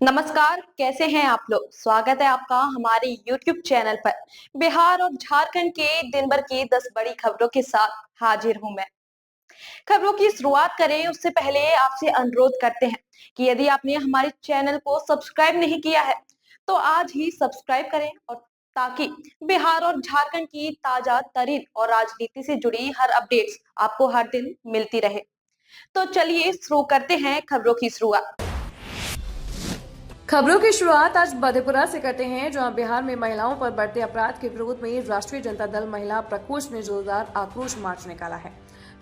नमस्कार, कैसे हैं आप लोग। स्वागत है आपका हमारे YouTube चैनल पर। बिहार और झारखंड के दिन भर की 10 बड़ी खबरों के साथ हाजिर हूं मैं। खबरों की शुरुआत करें उससे पहले आपसे अनुरोध करते हैं कि यदि आपने हमारे चैनल को सब्सक्राइब नहीं किया है तो आज ही सब्सक्राइब करें, और ताकि बिहार और झारखंड की ताजा तरीन और राजनीति से जुड़ी हर अपडेट्स आपको हर दिन मिलती रहे। तो चलिए शुरू करते हैं खबरों की शुरुआत। खबरों की शुरुआत आज मधेपुरा से करते हैं, जहां बिहार में महिलाओं पर बढ़ते अपराध के विरोध में राष्ट्रीय जनता दल महिला प्रकोष्ठ ने जोरदार आक्रोश मार्च निकाला है।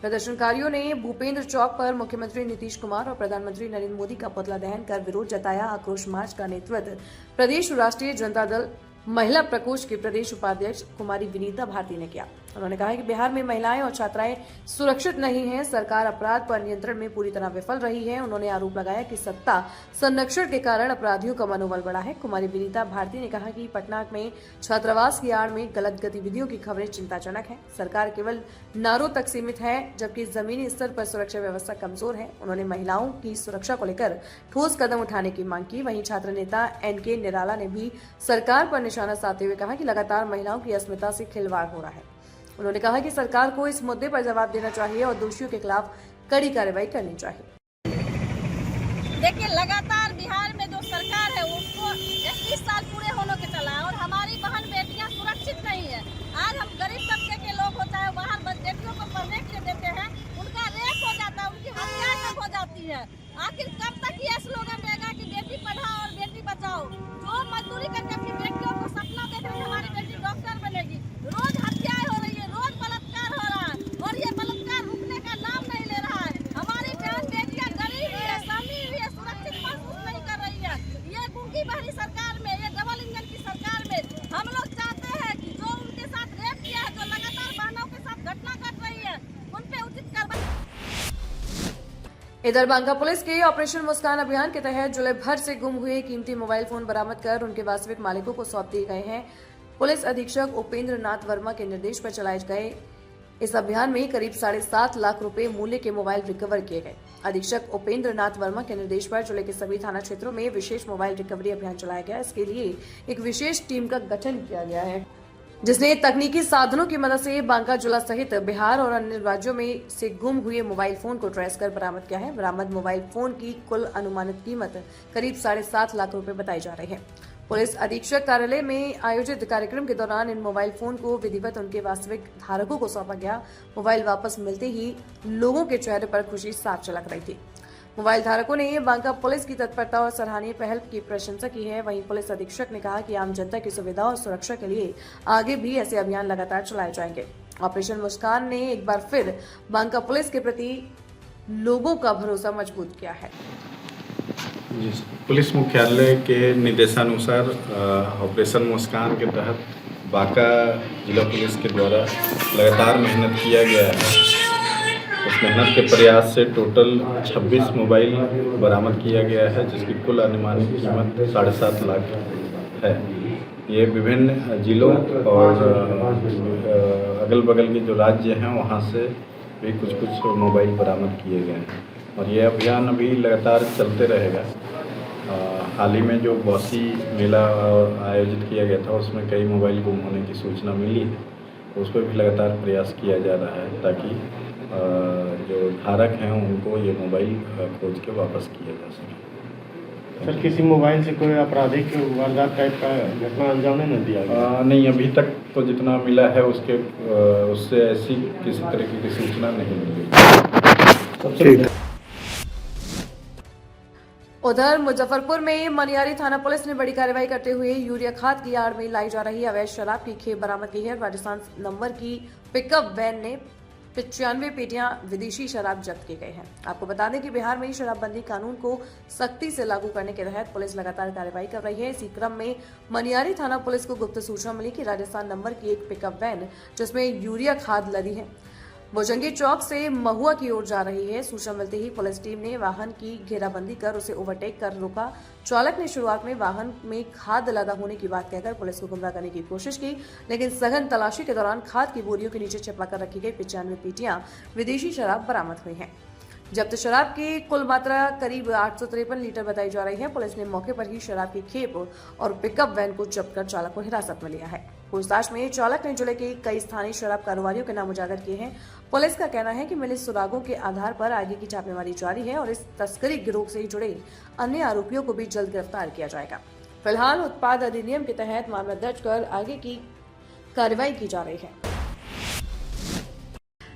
प्रदर्शनकारियों ने भूपेंद्र चौक पर मुख्यमंत्री नीतीश कुमार और प्रधानमंत्री नरेंद्र मोदी का पुतला दहन कर विरोध जताया। आक्रोश मार्च का नेतृत्व प्रदेश राष्ट्रीय जनता दल महिला प्रकोष्ठ की प्रदेश उपाध्यक्ष कुमारी विनीता भारती ने किया। उन्होंने कहा कि बिहार में महिलाएं और छात्राएं सुरक्षित नहीं हैं, सरकार अपराध पर नियंत्रण में पूरी तरह विफल रही है। उन्होंने आरोप लगाया कि सत्ता संरक्षण के कारण अपराधियों का मनोबल बढ़ा है। कुमारी विनीता भारती ने कहा कि पटना में छात्रावास की आड़ में गलत गतिविधियों की खबरें चिंताजनक है। सरकार केवल नारों तक सीमित है, जबकि जमीनी स्तर पर सुरक्षा व्यवस्था कमजोर है। उन्होंने महिलाओं की सुरक्षा को लेकर ठोस कदम उठाने की मांग की। वहीं छात्र नेता NK निराला ने भी सरकार पर निशाना साधते हुए कहा कि लगातार महिलाओं की अस्मिता से खिलवाड़ हो रहा है। उन्होंने कहा कि सरकार को इस मुद्दे पर जवाब देना चाहिए और दोषियों के खिलाफ कड़ी कार्रवाई करनी चाहिए। देखिए, लगातार बिहार में जो सरकार है उसको 21 साल पूरे होने के चला है और हमारी बहन बेटियां सुरक्षित नहीं है। आज हम गरीब तबके के लोग हो चाहे बाहर बेटियों को पढ़ने के लिए देते हैं, उनका रेप हो जाता है, उनकी हत्या तक हो जाती है। आखिर कब तक ये स्लोगन रहेगा कि बेटी पढ़ाओ और बेटी बचाओ? जो मजदूरी करके अपनी बेटियों को सपना देख रही है हमारी बेटी डॉक्टर बनेगी, रोज हत्याएं हो रही है, रोज बलात्कार हो रहा है और ये बलात्कार रुकने का नाम नहीं ले रहा है। हमारी बहन बेटियां गरीब भी है, सहमी हुई है, सुरक्षित महसूस नहीं कर रही है। ये गुंगी बहरी सरकार में, ये डबल इंजन की सरकार में हम लोग चाहते हैं कि जो उनके साथ रेप किया है, जो लगातार बहनों के साथ घटना घट रही है, उन पे उचित कार्रवाई। इधर बांका पुलिस के ऑपरेशन मुस्कान अभियान के तहत जुलाई भर से गुम हुए कीमती मोबाइल फोन बरामद कर उनके वास्तविक मालिकों को सौंप दिए गए हैं। पुलिस अधीक्षक उपेंद्र नाथ वर्मा के निर्देश पर चलाए गए इस अभियान में करीब 7.5 लाख रुपए मूल्य के मोबाइल रिकवर किए गए। अधीक्षक उपेंद्र नाथ वर्मा के निर्देश पर जिले के सभी थाना क्षेत्रों में विशेष मोबाइल रिकवरी अभियान चलाया गया। इसके लिए एक विशेष टीम का गठन किया गया है, जिसने तकनीकी साधनों की मदद से बांका जिला सहित बिहार और अन्य राज्यों में से गुम हुए मोबाइल फोन को ट्रेस कर बरामद किया है। बरामद मोबाइल फोन की कुल अनुमानित कीमत करीब 7.5 लाख रुपए बताई जा रही है। पुलिस अधीक्षक कार्यालय में आयोजित कार्यक्रम के दौरान इन मोबाइल फोन को विधिवत उनके वास्तविक धारकों को सौंपा गया। मोबाइल वापस मिलते ही लोगों के चेहरे पर खुशी साफ झलक रही थी। मोबाइल धारकों ने बांका पुलिस की तत्परता और सराहनीय पहल की प्रशंसा की है। वहीं पुलिस अधीक्षक ने कहा कि आम जनता की सुविधा और सुरक्षा के लिए आगे भी ऐसे अभियान लगातार चलाए जाएंगे। ऑपरेशन मुस्कान ने एक बार फिर बांका पुलिस के प्रति लोगों का भरोसा मजबूत किया है। पुलिस मुख्यालय के निर्देशानुसार ऑपरेशन मुस्कान के तहत बांका जिला पुलिस के द्वारा लगातार मेहनत किया गया है। उस मेहनत के प्रयास से टोटल 26 मोबाइल बरामद किया गया है, जिसकी कुल अनुमानित कीमत 7.5 लाख है। ये विभिन्न जिलों और अगल बगल के जो राज्य हैं वहाँ से भी कुछ मोबाइल बरामद किए गए हैं और ये अभियान अभी लगातार चलते रहेगा। हाल ही में जो बौसी मेला आयोजित किया गया था उसमें कई मोबाइल गुम होने की सूचना मिली है, उस पर भी लगातार प्रयास किया जा रहा है ताकि जो धारक हैं उनको ये मोबाइल खोज के वापस किया जा सके। सर, किसी मोबाइल से कोई आपराधिक वारदात टाइप का घटना अंजाम नहीं दिया गया? नहीं, अभी तक तो जितना मिला है उससे ऐसी किसी तरीके की सूचना नहीं मिली। उधर मुजफ्फरपुर में मनियारी थाना पुलिस ने बड़ी कार्रवाई करते हुए यूरिया खाद की आड़ में लाई जा रही अवैध शराब की खेप बरामद की है। राजस्थान नंबर की पिकअप वैन ने 95 पेटियां विदेशी शराब जब्त की गई है। आपको बता दें कि बिहार में शराबबंदी कानून को सख्ती से लागू करने के तहत पुलिस लगातार कार्रवाई कर रही है। इसी क्रम में मनियारी थाना पुलिस को गुप्त सूचना मिली कि राजस्थान नंबर की एक पिकअप वैन जिसमें यूरिया खाद लदी है भुजंगी चौक से महुआ की ओर जा रही है। सूचना मिलते ही पुलिस टीम ने वाहन की घेराबंदी कर उसे ओवरटेक कर रोका। चालक ने शुरुआत में वाहन में खाद लदा होने की बात कहकर पुलिस को गुमराह करने की कोशिश की, लेकिन सघन तलाशी के दौरान खाद की बोरियों के नीचे छिपाकर रखी गई 95 पेटियां विदेशी शराब बरामद हुई हैं। जब्त शराब की कुल मात्रा करीब 853 लीटर बताई जा रही है। पुलिस ने मौके पर ही शराब की खेप और पिकअप वैन को जब्त कर चालक को हिरासत में लिया है। पूछताछ में चालक ने जिले के कई स्थानीय शराब कारोबारियों के नाम उजागर किए हैं। पुलिस का कहना है कि मिले सुरागों के आधार पर आगे की छापेमारी जारी है और इस तस्करी गिरोह से जुड़े अन्य आरोपियों को भी जल्द गिरफ्तार किया जाएगा। फिलहाल उत्पाद अधिनियम के तहत मामला दर्ज कर आगे की कार्रवाई की जा रही है।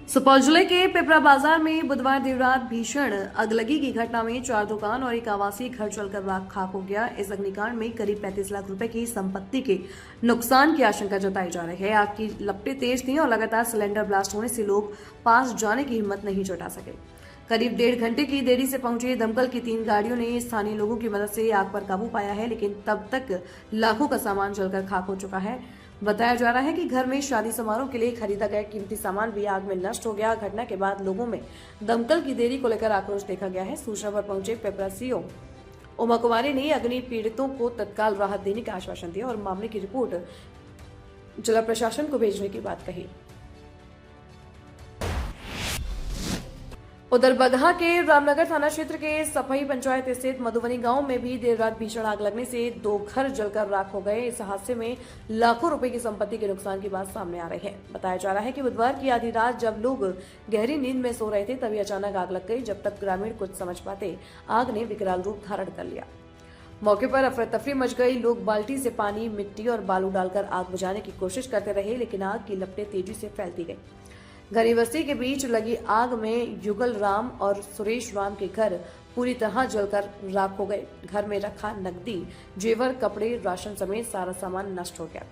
सुपौल जिले के पिपरा बाजार में बुधवार देर रात भीषण अगलगी की घटना में 4 दुकान और एक आवासीय घर जलकर राख खाक हो गया। इस अग्निकांड में करीब 35 लाख रुपए की संपत्ति के नुकसान की आशंका जताई जा रही है। आग की लपटें तेज थीं और लगातार सिलेंडर ब्लास्ट होने से लोग पास जाने की हिम्मत नहीं जुटा सके। करीब 1.5 घंटे की देरी से पहुंची दमकल की 3 गाड़ियों ने स्थानीय लोगों की मदद से आग पर काबू पाया है, लेकिन तब तक लाखों का सामान जलकर खाक हो चुका है। बताया जा रहा है कि घर में शादी समारोह के लिए खरीदा गया कीमती सामान भी आग में नष्ट हो गया। घटना के बाद लोगों में दमकल की देरी को लेकर आक्रोश देखा गया है। सूचना पर पहुंचे पिपरा सीओ उमा कुमारी ने अग्नि पीड़ितों को तत्काल राहत देने का आश्वासन दिया और मामले की रिपोर्ट जिला प्रशासन को भेजने की बात कही। उधर बगहा के रामनगर थाना क्षेत्र के सफई पंचायत स्थित मधुबनी गांव में भी देर रात भीषण आग लगने से 2 घर जलकर राख हो गए। इस हादसे में लाखों रुपए की संपत्ति के नुकसान की बात सामने आ रही है। बताया जा रहा है कि बुधवार की आधी रात जब लोग गहरी नींद में सो रहे थे तभी अचानक आग लग गई। जब तक ग्रामीण कुछ समझ पाते आग ने विकराल रूप धारण कर लिया। मौके पर अफरा तफरी मच गई। लोग बाल्टी से पानी, मिट्टी और बालू डालकर आग बुझाने की कोशिश करते रहे, लेकिन आग की लपटें तेजी से फैलती गई। घनी बस्ती के बीच लगी आग में युगल राम और सुरेश राम के घर पूरी तरह जलकर राख हो गए। घर में रखा नकदी, जेवर, कपड़े, राशन समेत सारा सामान नष्ट हो गया।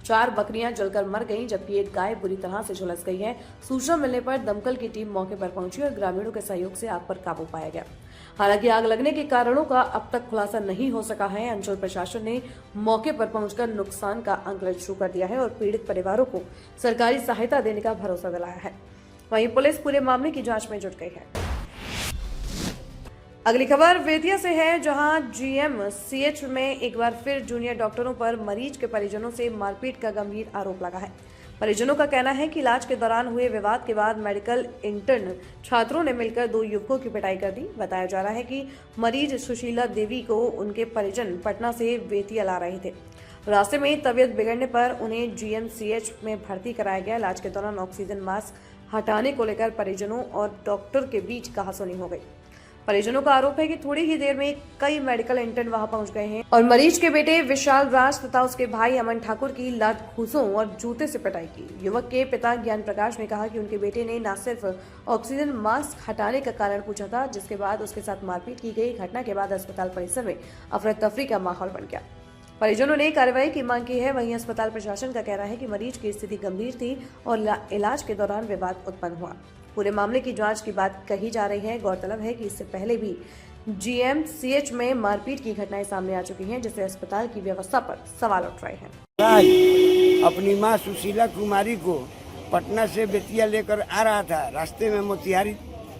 4 बकरियां जलकर मर गईं, जबकि एक गाय बुरी तरह से झुलस गई है। सूचना मिलने पर दमकल की टीम मौके पर पहुंची और ग्रामीणों के सहयोग से आग पर काबू पाया गया। हालांकि आग लगने के कारणों का अब तक खुलासा नहीं हो सका है। अंचल प्रशासन ने मौके पर पहुंचकर नुकसान का आंकलन शुरू कर दिया है और पीड़ित परिवारों को सरकारी सहायता देने का भरोसा दिलाया है। वहीं पुलिस पूरे मामले की जांच में जुट गई है। अगली खबर बेतिया से है, जहां GMCH में एक बार फिर जूनियर डॉक्टरों पर मरीज के परिजनों से मारपीट का गंभीर आरोप लगा है। परिजनों का कहना है कि इलाज के दौरान हुए विवाद के बाद मेडिकल इंटर्न छात्रों ने मिलकर 2 युवकों की पिटाई कर दी। बताया जा रहा है कि मरीज सुशीला देवी को उनके परिजन पटना से बेतिया ला रहे थे। रास्ते में तबीयत बिगड़ने पर उन्हें GMCH में भर्ती कराया गया। इलाज के दौरान ऑक्सीजन मास्क हटाने को लेकर परिजनों और डॉक्टर के बीच कहासुनी हो गई। परिजनों का आरोप है कि थोड़ी ही देर में कई मेडिकल इंटर्न वहां पहुंच गए हैं और मरीज के बेटे विशाल राज तथा उसके भाई अमन ठाकुर की लात घूंसों और जूते से पिटाई की। युवक के पिता ज्ञान प्रकाश ने कहा कि उनके बेटे ने न सिर्फ ऑक्सीजन मास्क हटाने का कारण पूछा था, जिसके बाद उसके साथ मारपीट की गई। घटना के बाद अस्पताल परिसर में अफरा तफरी का माहौल बन गया। परिजनों ने कार्रवाई की मांग की है। वहीं अस्पताल प्रशासन का कहना है कि मरीज की स्थिति गंभीर थी और इलाज के दौरान विवाद उत्पन्न हुआ। पूरे मामले की जांच की बात कही जा रही है। गौरतलब है कि इससे पहले भी GMCH में मारपीट की घटनाएं सामने आ चुकी हैं, जिससे अस्पताल की व्यवस्था पर सवाल उठ रहे हैं। अपनी मां सुशीला कुमारी को पटना से बेतिया लेकर आ रहा था। रास्ते में मोतिहारी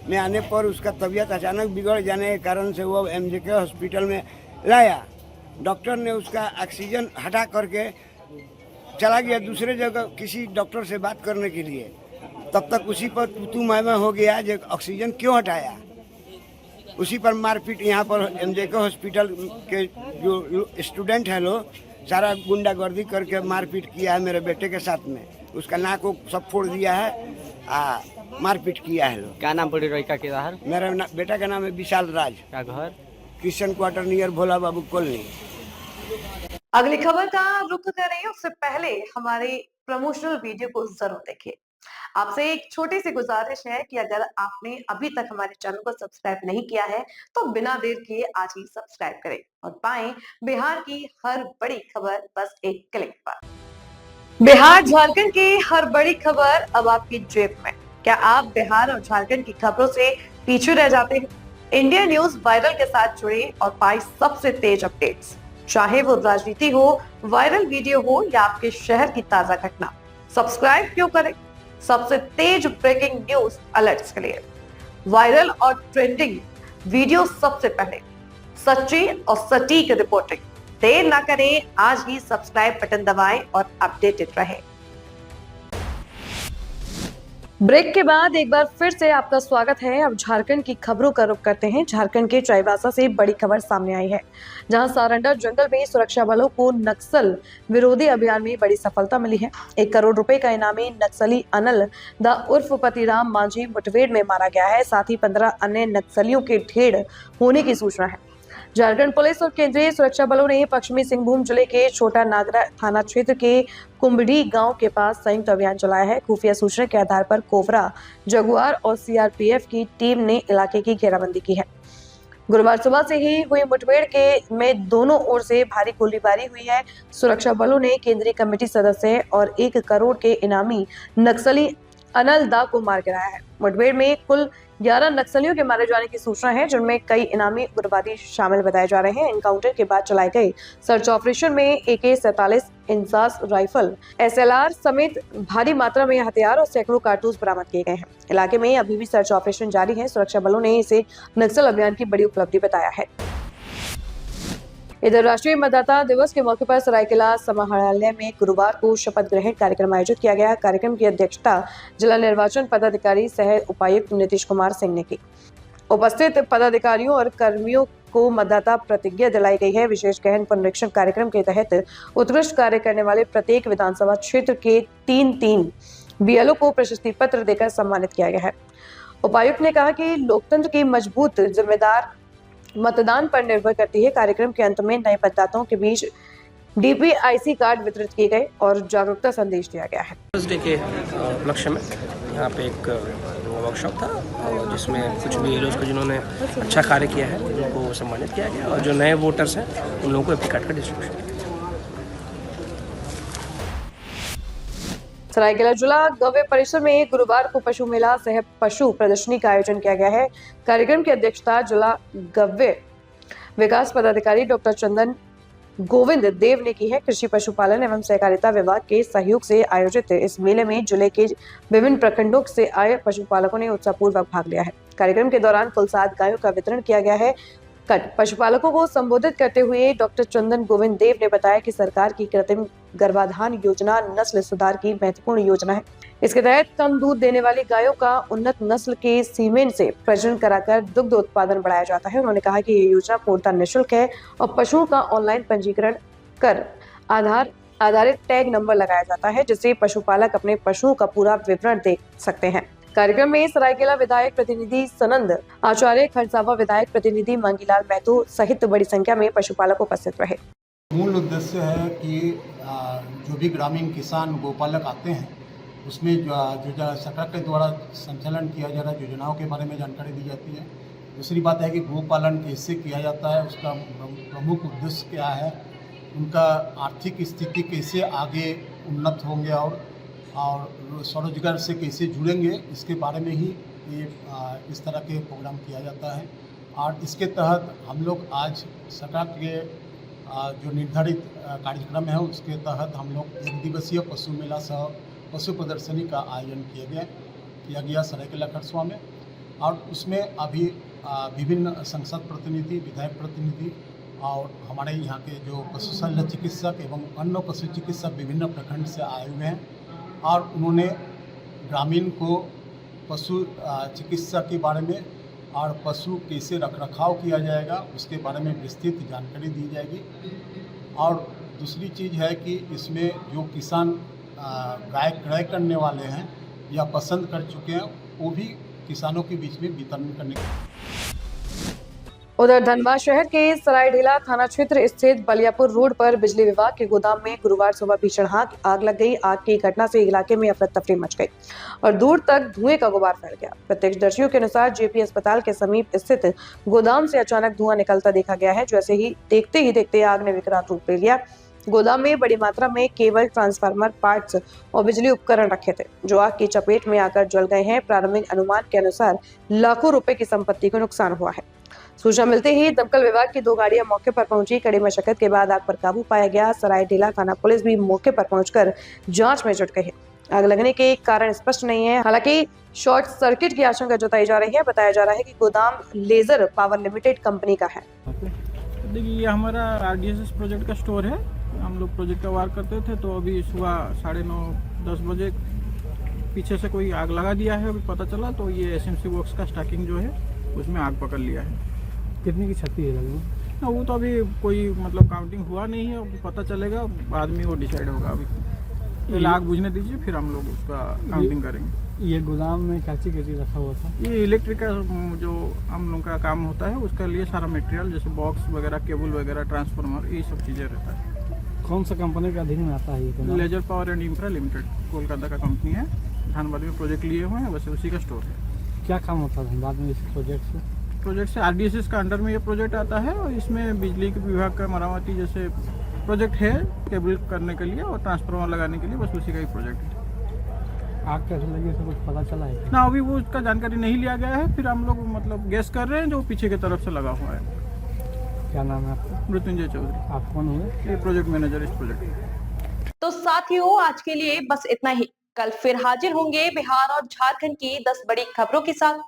में आने पर उसका तबीयत अचानक बिगड़ जाने के कारण से वो MJK हॉस्पिटल में लाया। डॉक्टर ने उसका ऑक्सीजन हटा करके चला गया दूसरे जगह किसी डॉक्टर से बात करने के लिए। तब तक उसी पर तू मैं हो गया जो ऑक्सीजन क्यों हटाया। उसी पर मारपीट यहाँ पर MJK हॉस्पिटल के जो स्टूडेंट हैं लोग सारा गुंडागर्दी करके मारपीट किया है मेरे बेटे के साथ में। उसका नाक को सब फोड़ दिया है, मारपीट किया है लोग। क्या नाम पड़ी लड़का के बाहर? मेरा बेटा का नाम है विशाल राज। क्या घर? किशन क्वार्टर नियर भोला बाबू कॉलोनी। अगली खबर का रुख करें उससे पहले हमारे प्रमोशनल वीडियो को जरूर देखिए। आपसे एक छोटी सी गुजारिश है कि अगर आपने अभी तक हमारे चैनल को सब्सक्राइब नहीं किया है तो बिना देर किए आज ही सब्सक्राइब करें और पाएं बिहार की हर बड़ी खबर बस एक क्लिक पर। बिहार झारखंड की हर बड़ी खबर अब आपकी जेब में। क्या आप बिहार और झारखंड की खबरों से पीछे रह जाते हैं? इंडिया न्यूज वायरल के साथ जुड़े और पाए सबसे तेज अपडेट्स, चाहे वो राजनीति हो, वायरल वीडियो हो या आपके शहर की ताजा घटना। सब्सक्राइब क्यों करें? सबसे तेज ब्रेकिंग न्यूज अलर्ट्स के लिए, वायरल और ट्रेंडिंग वीडियो सबसे पहले, सच्ची और सटीक रिपोर्टिंग। देर ना करें, आज ही सब्सक्राइब बटन दबाएं और अपडेटेड रहें। ब्रेक के बाद एक बार फिर से आपका स्वागत है। अब झारखंड की खबरों का रुख करते हैं। झारखंड के चाईबासा से बड़ी खबर सामने आई है, जहां सारंडा जंगल में सुरक्षा बलों को नक्सल विरोधी अभियान में बड़ी सफलता मिली है। 1 करोड़ रुपए का इनामी नक्सली अनल दा उर्फ पतिराम मांझी मुठभेड़ में मारा गया है। साथ ही 15 अन्य नक्सलियों के ढेर होने की सूचना है। झारखंड पुलिस और केंद्रीय सुरक्षा बलों ने पश्चिमी सिंहभूम जिले के छोटा नागरा थाना क्षेत्र के कुंबड़ी गांव के पास संयुक्त अभियान चलाया है। खुफिया सूचना के आधार पर कोबरा, जगुआर और सीआरपीएफ की टीम ने इलाके की घेराबंदी की है। गुरुवार सुबह से ही हुई मुठभेड़ में दोनों ओर से भारी गोलीबारी हुई है। सुरक्षा बलों ने केंद्रीय कमेटी सदस्य और 1 करोड़ के इनामी नक्सली अनल दा को मार गिराया है। मुठभेड़ में कुल 11 नक्सलियों के मारे जाने की सूचना है, जिनमें कई इनामी उग्रवादी शामिल बताए जा रहे हैं। एनकाउंटर के बाद चलाए गए सर्च ऑपरेशन में AK-47 इंसास राइफल, SLR समेत भारी मात्रा में हथियार और सैकड़ों कारतूस बरामद किए गए हैं। इलाके में अभी भी सर्च ऑपरेशन जारी है। सुरक्षा बलों ने इसे नक्सल अभियान की बड़ी उपलब्धि बताया है। इधर राष्ट्रीय मतदाता दिवस के मौके पर सरायकेला समाहरणालय में गुरुवार को शपथ ग्रहण कार्यक्रम आयोजित किया गया। कार्यक्रम की अध्यक्षता जिला निर्वाचन पदाधिकारी सह उपायुक्त नीतीश कुमार सिंह ने की। उपस्थित पदाधिकारियों और कर्मियों को मतदाता प्रतिज्ञा दिलाई गई है। विशेष गहन पुनरीक्षण कार्यक्रम के तहत उत्कृष्ट कार्य करने वाले प्रत्येक विधानसभा क्षेत्र के 3 BLO को प्रशस्ति पत्र देकर सम्मानित किया गया है। उपायुक्त ने कहा कि लोकतंत्र की मजबूत जिम्मेदार मतदान पर निर्भर करती है। कार्यक्रम के अंत में नए मतदाताओं के बीच DPIC कार्ड वितरित किए गए और जागरूकता संदेश दिया गया है। थर्सडे के उपलक्ष्य में यहाँ पे एक वर्कशॉप था और जिसमें कुछ BLOs को जिन्होंने अच्छा कार्य किया है उनको सम्मानित किया गया और जो नए वोटर्स हैं उन लोगों को एप्टी कार्ड का डिस्ट्रीब्यूशन किया। सरायकेला जिला गव्य परिसर में गुरुवार को पशु मेला सह पशु प्रदर्शनी का आयोजन किया गया है। कार्यक्रम की अध्यक्षता जिला गव्य विकास पदाधिकारी डॉक्टर चंदन गोविंद देव ने की है। कृषि पशुपालन एवं सहकारिता विभाग के सहयोग से आयोजित इस मेले में जिले के विभिन्न प्रखंडों से आए पशुपालकों ने उत्साहपूर्वक भाग लिया है। कार्यक्रम के दौरान कुल 7 गायों का वितरण किया गया है। पशुपालकों को संबोधित करते हुए डॉक्टर चंदन गोविंद देव ने बताया कि सरकार की कृत्रिम गर्भाधान योजना नस्ल सुधार की महत्वपूर्ण योजना है। इसके तहत कम दूध देने वाली गायों का उन्नत नस्ल के सीमेन से प्रजनन कराकर दुग्ध उत्पादन बढ़ाया जाता है। उन्होंने कहा कि ये योजना पूर्णतः निःशुल्क है और पशुओं का ऑनलाइन पंजीकरण कर आधारित टैग नंबर लगाया जाता है, जिससे पशुपालक अपने पशुओं का पूरा विवरण देख सकते हैं। कार्यक्रम में सरायकेला विधायक प्रतिनिधि सनंद आचार्य, खरसावा विधायक प्रतिनिधि मंगीलाल महतो सहित बड़ी संख्या में पशुपालक उपस्थित रहे। मूल उद्देश्य है कि जो भी ग्रामीण किसान गोपालक आते हैं उसमें जो सरकार के द्वारा संचालन किया जा रहा है योजनाओं के बारे में जानकारी दी जाती है। दूसरी बात है कि गोपालन कैसे किया जाता है, उसका प्रमुख उद्देश्य क्या है, उनका आर्थिक स्थिति कैसे आगे उन्नत होंगे और स्वरोजगार से कैसे जुड़ेंगे, इसके बारे में ही ये इस तरह के प्रोग्राम किया जाता है। और इसके तहत हम लोग आज सरकार के जो निर्धारित कार्यक्रम है उसके तहत हम लोग 1 दिवसीय पशु मेला सह पशु प्रदर्शनी का आयोजन किया गया सरायकेला खरसुआ में। और उसमें अभी विभिन्न संसद प्रतिनिधि, विधायक प्रतिनिधि और हमारे यहाँ के जो पशु शल्य चिकित्सक एवं अन्य पशु चिकित्सक विभिन्न प्रखंड से आए हुए हैं और उन्होंने ग्रामीण को पशु चिकित्सा के बारे में और पशु कैसे रखरखाव किया जाएगा उसके बारे में विस्तृत जानकारी दी जाएगी। और दूसरी चीज़ है कि इसमें जो किसान गाय क्रय करने वाले हैं या पसंद कर चुके हैं वो भी किसानों के बीच में वितरण करने। उधर धनबाद शहर के सरायढेला थाना क्षेत्र स्थित बलियापुर रोड पर बिजली विभाग के गोदाम में गुरुवार सुबह भीषण आग लग गई। आग की घटना से इलाके में अफरा तफरी मच गई और दूर तक धुएं का गुबार फैल गया। प्रत्यक्षदर्शियों के अनुसार JP अस्पताल के समीप स्थित गोदाम से अचानक धुआं निकलता देखा गया है। जैसे ही देखते आग ने विकराल रूप ले लिया। गोदाम में बड़ी मात्रा में केबल, ट्रांसफार्मर, पार्ट्स और बिजली उपकरण रखे थे, जो आग की चपेट में आकर जल गए हैं। प्रारंभिक अनुमान के अनुसार लाखों रुपए की संपत्ति को नुकसान हुआ है। सूचना मिलते ही दमकल विभाग की 2 गाड़ियां मौके पर पहुंची। कड़ी मशक्कत के बाद आग पर काबू पाया गया। सरायढेला थाना पुलिस भी मौके पर पहुंचकर जांच में जुट गई है। आग लगने के कारण स्पष्ट नहीं है, हालांकि शॉर्ट सर्किट की आशंका जताई जा रही है। बताया जा रहा है कि गोदाम लेजर पावर लिमिटेड कंपनी का है। देखिए, ये हमारा RDSS प्रोजेक्ट का स्टोर है। हम लोग प्रोजेक्ट का वर्क करते थे, तो अभी सुबह 9:30-10 बजे पीछे से कोई आग लगा दिया है, अभी पता चला। तो ये एसएमसी बॉक्स का स्टैकिंग जो है उसमें आग पकड़ लिया है। कितनी की क्षति है लगभग? ना वो तो अभी कोई मतलब काउंटिंग हुआ नहीं है, अभी पता चलेगा, बाद में वो डिसाइड होगा। अभी पहले आग बुझने दीजिए, फिर हम लोग उसका काउंटिंग करेंगे। ये गोदाम में काची रखा हुआ था? ये इलेक्ट्रिक का जो हम लोग का काम होता है उसका लिए सारा मटेरियल जैसे बॉक्स वगैरह, केबल वगैरह, ट्रांसफार्मर, ये सब चीज़ें रहता है। कौन सा कंपनी का अधीन में आता है ये गोदाम? Laser Power and Infra Limited Kolkata का कंपनी है, धानबाद में प्रोजेक्ट लिए हुए हैं, वैसे उसी का स्टोर है। क्या काम होता है धनबाद में इस प्रोजेक्ट से? आरडीएसएस का अंडर में ये प्रोजेक्ट आता है और इसमें बिजली के विभाग का मरम्मती जैसे प्रोजेक्ट है, केबल करने के लिए और ट्रांसफार्मर लगाने के लिए, बस उसी का ही प्रोजेक्ट है। आग कैसे लगी इससे कुछ पता चला है? ना अभी वो उसका जानकारी नहीं लिया गया है, फिर हम लोग मतलब गैस कर रहे हैं जो पीछे की तरफ से लगा हुआ है। क्या नाम है आपका? मृत्युंजय चौधरी। आप कौन हुए? ये प्रोजेक्ट मैनेजर इस प्रोजेक्ट। तो साथियों, आज के लिए बस इतना ही। कल फिर हाजिर होंगे बिहार और झारखंड की 10 बड़ी खबरों के साथ।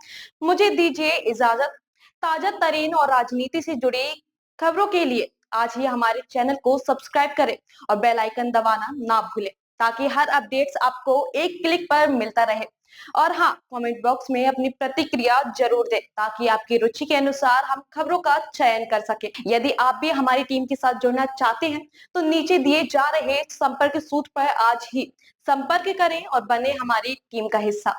मुझे दीजिए इजाजत। ताजा तरीन और राजनीति से जुड़ी खबरों के लिए आज ही हमारे चैनल को सब्सक्राइब करें और बेल आइकन दबाना ना भूलें, ताकि हर अपडेट्स आपको एक क्लिक पर मिलता रहे। और हाँ, कमेंट बॉक्स में अपनी प्रतिक्रिया जरूर दें, ताकि आपकी रुचि के अनुसार हम खबरों का चयन कर सके। यदि आप भी हमारी टीम के साथ जुड़ना चाहते हैं तो नीचे दिए जा रहे संपर्क सूत्र पर आज ही संपर्क करें और बने हमारी टीम का हिस्सा।